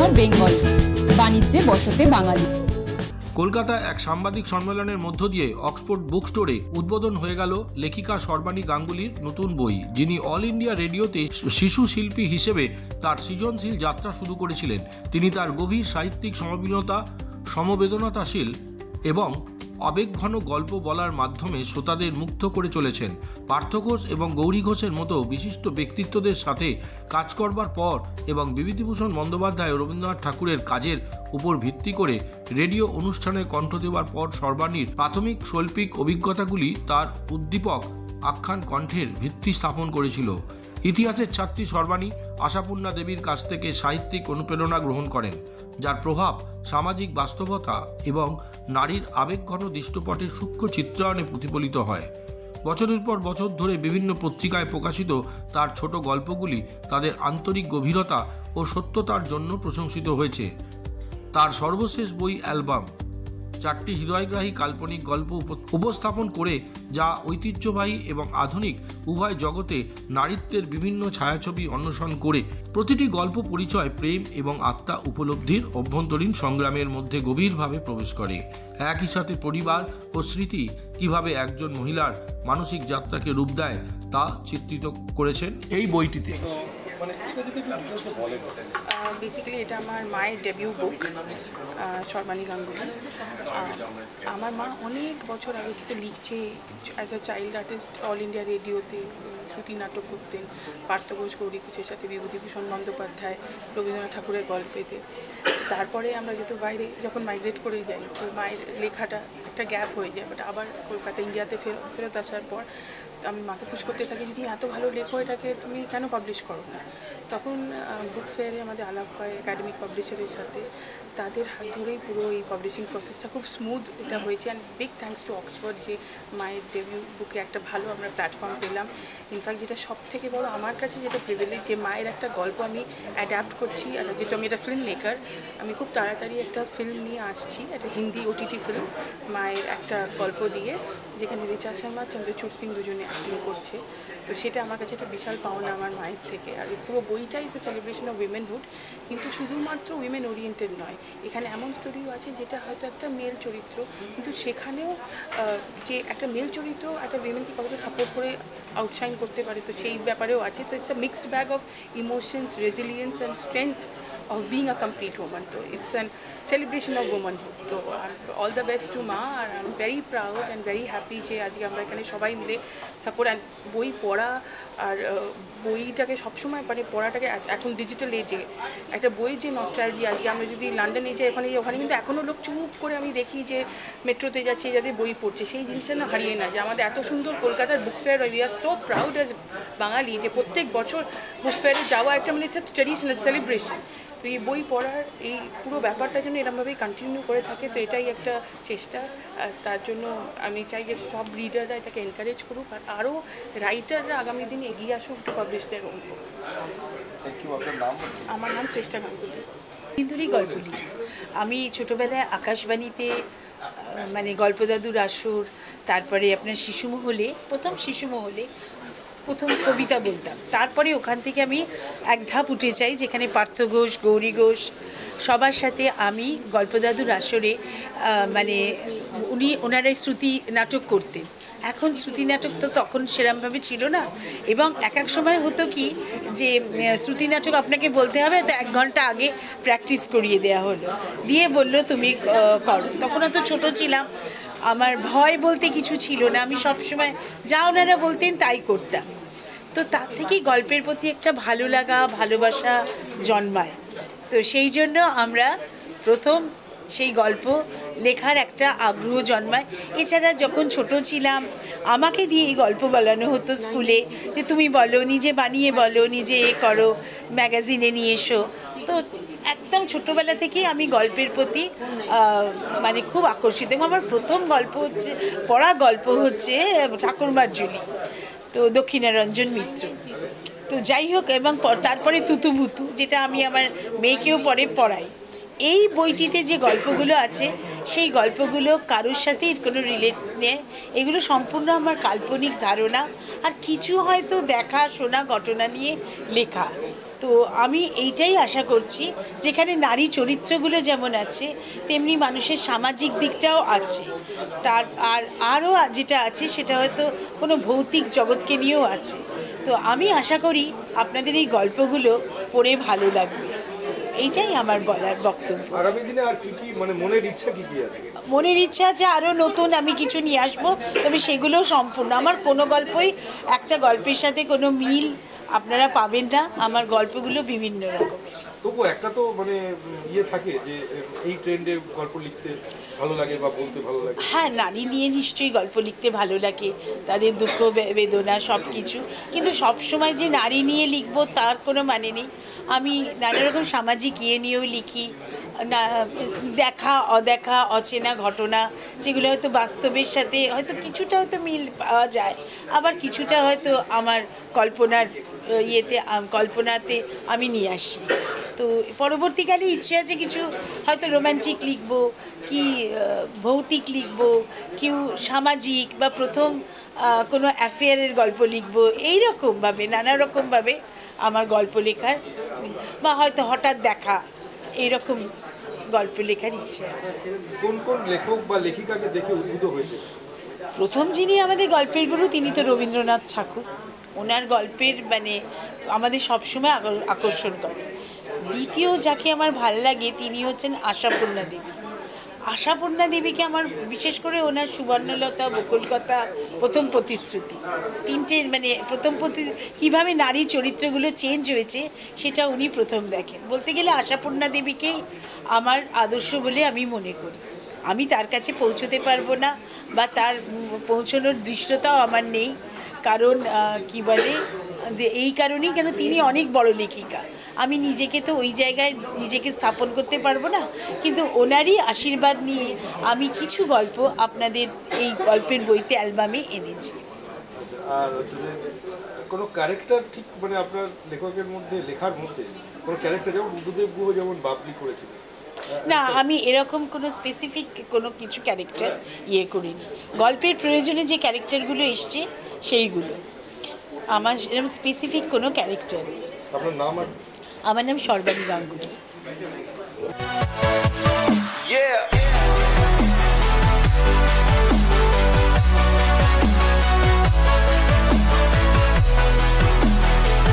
Of Bengal, বাণিজ্যে বসতে বাঙালি। কলকাতায় এক সাংবাদিক সম্মেলনের মধ্য দিয়ে অক্সফোর্ড বুক স্টোরে উদ্বোধন হয়ে গেল লেখিকা সর্বাণী গাঙ্গুলির নতুন বই, যিনি অল ইন্ডিয়া রেডিওতে শিশু শিল্পী হিসেবে তার সৃজনশীল যাত্রা শুরু করেছিলেন। তিনি তার গভীর সাহিত্যিক সমবেদনতাশীল এবং আবেগঘন গল্প বলার মাধ্যমে শ্রোতাদের মুগ্ধ করে চলেছেন। পার্থ ঘোষ এবং গৌরী ঘোষের মতো বিশিষ্ট ব্যক্তিত্বদের সাথে কাজ করবার পর এবং বিভূতিভূষণ বন্দ্যোপাধ্যায় ও রবীন্দ্রনাথ ঠাকুরের কাজের উপর ভিত্তি করে রেডিও অনুষ্ঠানে কণ্ঠ দেওয়ার পর সর্বাণীর প্রাথমিক শৈল্পিক অভিজ্ঞতাগুলি তার উদ্দীপক আখ্যান কণ্ঠের ভিত্তি স্থাপন করেছিল। ইতিহাসের ছাত্রী সর্বাণী আশাপূর্ণা দেবীর কাছ থেকে সাহিত্যিক অনুপ্রেরণা গ্রহণ করেন, যার প্রভাব সামাজিক বাস্তবতা এবং নারীর আবেগঘন দৃশ্যপটের সূক্ষ্ম চিত্রায়নে প্রতিফলিত হয়। বছরের পর বছর ধরে বিভিন্ন পত্রিকায় প্রকাশিত তার ছোট গল্পগুলি তাদের আন্তরিক গভীরতা ও সত্যতার জন্য প্রশংসিত হয়েছে। তার সর্বশেষ বই অ্যালবাম 4টি হৃদয়গ্রাহী কাল্পনিক গল্প উপস্থাপন করে, যা ঐতিহ্যবাহী এবং আধুনিক উভয় জগতে নারীত্বের বিভিন্ন ছায়াছবি অন্বেষণ করে। প্রতিটি গল্প পরিচয় প্রেম এবং আত্মা উপলব্ধির অভ্যন্তরীণ সংগ্রামের মধ্যে গভীরভাবে প্রবেশ করে। একই সাথে পরিবার ও স্মৃতি কিভাবে একজন মহিলার মানসিক যাত্রাকে রূপ দেয় তা চিত্রিত করেছেন এই বইটিতে। বেসিক্যালি এটা আমার মায়ের ডেবিউ বুক, সর্বাণী গাঙ্গুলি। আমার মা অনেক বছর আগে থেকে লিখছে। As a child artist all India রেডিওতে শ্রুতি নাটক করতেন, পার্থ ঘোষ, গৌরী ঘোষের সাথে বিভূতিভূষণ বন্দ্যোপাধ্যায়, রবীন্দ্রনাথ ঠাকুরের গল্পেতে। তারপরে আমরা যেহেতু বাইরে যখন মাইগ্রেট করে যাই, তো মায়ের লেখাটা একটা গ্যাপ হয়ে যায়। বাট আবার কলকাতা ইন্ডিয়াতে ফেরত আসার পর আমি মাকে পুশ করতে থাকি যে তুমি এত ভালো লেখো, এটাকে তুমি কেন পাবলিশ করো না। তখন বুক ফেয়ারে আমাদের আলাপ হয় একাডেমিক পাবলিশারের সাথে। তাদের হাত ধরেই পুরো এই পাবলিশিং প্রসেসটা খুব স্মুথ এটা হয়েছে। And big thanks to Oxford যে মায়ের ডেবিউ বুকে একটা ভালো আমরা প্ল্যাটফর্ম পেলাম। ইনফ্যাক্ট যেটা সব থেকে বড় আমার কাছে যেটা প্রিভিলেজ, যে মায়ের একটা গল্প আমি অ্যাডাপ্ট করছি। আর যেহেতু আমি একটা ফিল্ম মেকার, আমি খুব তাড়াতাড়ি একটা ফিল্ম নিয়ে আসছি, একটা হিন্দি ওটিটি ফিল্ম মায়ের একটা গল্প দিয়ে, যেখানে রিচা শর্মা, চন্দ্রচূড় সিং দুজনে অ্যাক্টিং করছে। তো সেটা আমার কাছে একটা বিশাল পাওনা আমার মায়ের থেকে। আর পুরো বইটাই ইজ এ সেলিব্রেশন অফ উইমেনহুড, কিন্তু শুধুমাত্র উইমেন ওরিয়েন্টেড নয়। এখানে এমন স্টোরিও আছে যেটা হয়তো একটা মেল চরিত্র, কিন্তু সেখানেও যে একটা মেল চরিত্র একটা উইমেনকে কতটা সাপোর্ট করে আউটশাইন করতে পারে, তো সেই ব্যাপারেও আছে। তো it's a mixed bag of emotions, resilience and strength of being a complete woman. So it's a celebration of womanhood. So all the best to Ma. I'm very proud and very happy যে আজকে আমরা এখানে সবাই মিলে support. And বই পড়া আর বইটাকে সবসময় মানে পড়াটাকে এখন ডিজিটাল এজে একটা বইয়ের যে নস্টালজি, আজকে আমরা যদি লন্ডনে যাই ওখানে কিন্তু এখনও লোক চুপ করে আমি দেখি যে মেট্রোতে যাচ্ছে যাদের বই পড়ছে, সেই জিনিসটা না হারিয়ে না। যে আমাদের এত সুন্দর কলকাতার book fair, we are so proud as Bangali যে প্রত্যেক বছর বুক ফেয়ারে যাওয়া একটা মানে একটা ট্র্যাডিশনাল সেলিব্রেশন। তো এই বই পড়ার এই পুরো ব্যাপারটা যেন এরকমভাবেই কন্টিনিউ করে থাকে, তো এটাই একটা চেষ্টা। তার জন্য আমি চাই যে সব রিডাররা এটাকে এনকারেজ করুক, আর আরও রাইটাররা আগামী দিনে এগিয়ে আসুক টু পাবলিশ দেয়ার ওন বুক। আমার নাম শ্রেষ্ঠা গাঙ্গুলি। ধরেই গল্প লিখি আমি। ছোটোবেলায় আকাশবাণীতে মানে গল্পদাদুর আসর, তারপরে আপনার শিশুমহলে, প্রথম কবিতা বলতাম। তারপরে ওখান থেকে আমি এক ধাপ উঠে যাই, যেখানে পার্থ ঘোষ, গৌরী ঘোষ সবার সাথে আমি গল্পদাদুর আসরে মানে ওনারাই শ্রুতি নাটক করতেন। এখন শ্রুতি নাটক তো তখন সেরকমভাবে ছিল না, এবং এক সময় হতো কি যে শ্রুতি নাটক আপনাকে বলতে হবে, তো 1 ঘন্টা আগে প্র্যাকটিস করিয়ে দেওয়া হলো, দিয়ে বললো তুমি করো। তখন অত ছোটো ছিলাম, আমার ভয় বলতে কিছু ছিল না, আমি সবসময় যা ওনারা বলতেন তাই করতাম। তো তার থেকেই গল্পের প্রতি একটা ভালো লাগা, ভালোবাসা জন্মায়। তো সেই জন্য আমরা প্রথম সেই গল্প লেখার একটা আগ্রহ জন্মায়। এছাড়া যখন ছোট ছিলাম আমাকে দিয়ে এই গল্প বলানো হতো স্কুলে, যে তুমি বলো, নিজে বানিয়ে বলো, নিজে করো, ম্যাগাজিনে নিয়ে এসো। তো একদম ছোটোবেলা থেকেই আমি গল্পের প্রতি মানে খুব আকর্ষিত। এবং আমার প্রথম গল্প হচ্ছে পড়া গল্প হচ্ছে ঠাকুরমার ঝুলি, তো দক্ষিণারঞ্জন মিত্র। তো যাই হোক, এবং তারপরে তুতুভুতু, যেটা আমি আমার মেয়েকেও পড়াই। এই বইটিতে যে গল্পগুলো আছে সেই গল্পগুলো কারোর সাথে কোনো রিলেট নেই, এগুলো সম্পূর্ণ আমার কাল্পনিক ধারণা, আর কিছু হয়তো দেখা শোনা ঘটনা নিয়ে লেখা। তো তো আমি এইটাই আশা করছি, যেখানে নারী চরিত্রগুলো যেমন আছে তেমনি মানুষের সামাজিক দিকটাও আছে, তার আরও যেটা আছে সেটা হয়তো কোনো ভৌতিক জগৎকে নিয়েও আছে। তো আমি আশা করি আপনাদের এই গল্পগুলো পড়ে ভালো লাগবে, এইটাই আমার বলার বক্তব্য। আগামী দিনে আর কি কি মানে মনের ইচ্ছা কি কি আছে? মনের ইচ্ছা আছে আরও নতুন আমি কিছু নিয়ে আসবো, তবে সেগুলোও সম্পূর্ণ আমার কোনো গল্পই একটা গল্পের সাথে কোনো মিল আপনারা পাবেন না। আমার গল্পগুলো বিভিন্ন রকমের। তবু একটা তো মানে থাকে যে এই ট্রেন্ডে গল্প লিখতে ভালো লাগে বা বলতে ভালো লাগে। হ্যাঁ, নারী নিয়ে নিশ্চয়ই গল্প লিখতে ভালো লাগে, তাদের দুঃখ বেদনা সব কিছু, কিন্তু সবসময় যে নারী নিয়ে লিখবো তার কোনো মানে নেই। আমি নানা রকম সামাজিক নিয়েও লিখি, না দেখা অদেখা অচেনা ঘটনা যেগুলো হয়তো বাস্তবের সাথে হয়তো কিছুটা হয়তো মিল পাওয়া যায়, আবার কিছুটা হয়তো আমার কল্পনাতে আমি নিয়ে আসি। তো পরবর্তীকালে ইচ্ছে আছে কিছু হয়তো রোম্যান্টিক লিখব, কি ভৌতিক লিখব, কেউ সামাজিক বা প্রথম কোনো অ্যাফেয়ারের গল্প লিখব, এইরকমভাবে নানা রকমভাবে আমার গল্প লেখার বা হয়তো হঠাৎ দেখা এইরকম গল্প লেখার ইচ্ছে আছে। কোন কোন লেখক বা লেখিকাকে দেখে উদ্বুদ্ধ হয়েছে? প্রথম যিনি আমাদের গল্পের গুরু তিনি তো রবীন্দ্রনাথ ঠাকুর, ওনার গল্পের মানে আমাদের সবসময় আকর্ষণ করে। দ্বিতীয় যাকে আমার ভাল লাগে তিনি হচ্ছেন আশাপূর্ণা দেবী। আশাপূর্ণা দেবীকে আমার বিশেষ করে ওনার সুবর্ণলতা, বকুলকথা, প্রথম প্রতিশ্রুতি, তিনটে মানে কীভাবে নারী চরিত্রগুলো চেঞ্জ হয়েছে সেটা উনি প্রথম দেখেন। বলতে গেলে আশাপূর্ণা দেবীকেই আমার আদর্শ বলে আমি মনে করি। আমি তার কাছে পৌঁছতে পারবো না বা তার পৌঁছানোর দৃষ্টতাও আমার নেই, কারণ কি বলে এই কারণেই কেন তিনি অনেক বড় লেখিকা, আমি নিজেকে তো ওই জায়গায় নিজেকে স্থাপন করতে পারবো না, কিন্তু ওনারই আশীর্বাদ নিয়ে আমি কিছু গল্প আপনাদের এই গল্পের বইতে অ্যালবামে এনেছি। আর হচ্ছে যে কোনো ক্যারেক্টার ঠিক মানে আপনার লেখকের মধ্যে লেখার মধ্যে কোনো ক্যারেক্টার যেমন বুদ্ধদেব গুহ যেমন বাবলি করেছিলেন, না আমি এরকম কোনো স্পেসিফিক কোনো কিছু ক্যারেক্টার করিনি। গল্পের প্রয়োজনে যে ক্যারেক্টারগুলো এসছে সেইগুলো, আমার এরকম স্পেসিফিক কোনো ক্যারেক্টার নেই। আপনার নাম? আমার নাম সর্বাণী গাঙ্গুলি।